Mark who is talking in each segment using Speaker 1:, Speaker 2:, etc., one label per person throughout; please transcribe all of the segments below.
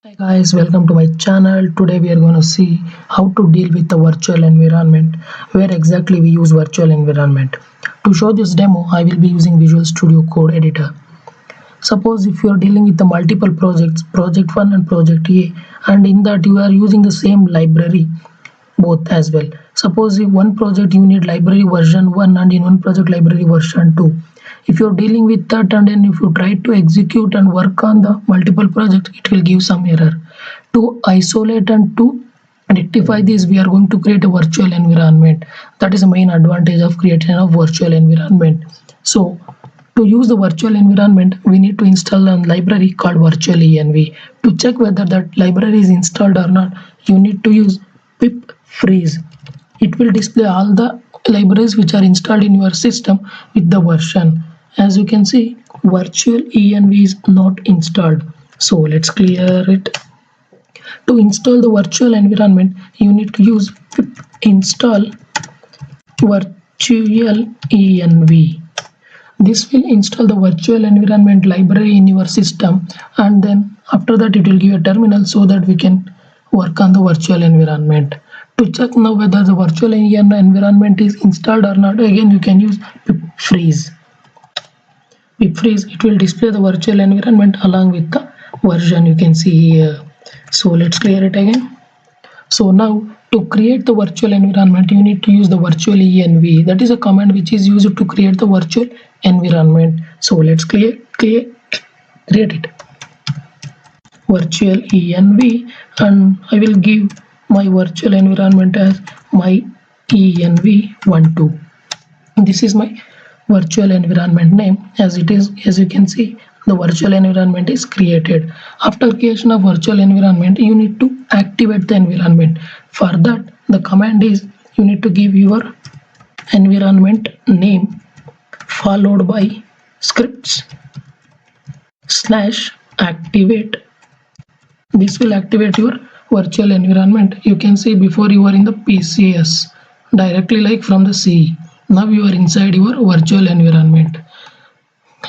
Speaker 1: Hi guys, welcome to my channel. Today we are going to see how to deal with the virtual environment, where exactly we use virtual environment. To show this demo, I will be using Visual Studio Code Editor. Suppose if you are dealing with the multiple projects, project 1 and project A, and in that you are using the same library both as well. Suppose in one project you need library version 1 and in one project library version 2. If you're dealing with that and then if you try to execute and work on the multiple projects, it will give some error. To isolate and to rectify this, we are going to create a virtual environment. That is the main advantage of creating a virtual environment. So to use the virtual environment, we need to install a library called virtual env. To check whether that library is installed or not, you need to use pip freeze. It will display all the libraries which are installed in your system with the version. As you can see, virtual env is not installed. So let's clear it. To install the virtual environment, you need to use pip install virtual env. This will install the virtual environment library in your system, and then after that it will give a terminal so that we can work on the virtual environment. To check now whether the virtual environment is installed or not, again you can use pip freeze. Pip freeze, it will display the virtual environment along with the version you can see here. So let's clear it again. So now to create the virtual environment, you need to use the virtual env. That is a command which is used to create the virtual environment. So let's create it. Virtual env, and I will give my virtual environment as my env12. This is my virtual environment name. As you can see, the virtual environment is created. After creation of virtual environment, you need to activate the environment. For that, the command is you need to give your environment name followed by scripts /activate. This will activate your virtual environment. You can see before you are in the PCS directly like from the C. Now you are inside your virtual environment.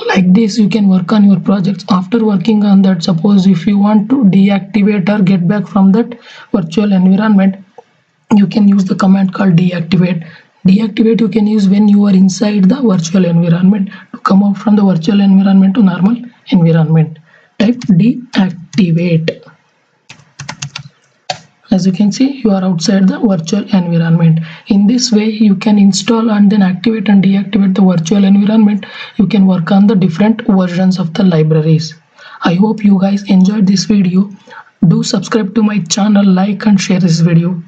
Speaker 1: Like this you can work on your projects. After working on that, suppose if you want to deactivate or get back from that virtual environment, you can use the command called deactivate. Deactivate you can use when you are inside the virtual environment. To come out from the virtual environment to normal environment, type deactivate. As you can see, you are outside the virtual environment. In this way you can install and then activate and deactivate the virtual environment. You can work on the different versions of the libraries. I hope you guys enjoyed this video. Do subscribe to my channel, like and share this video.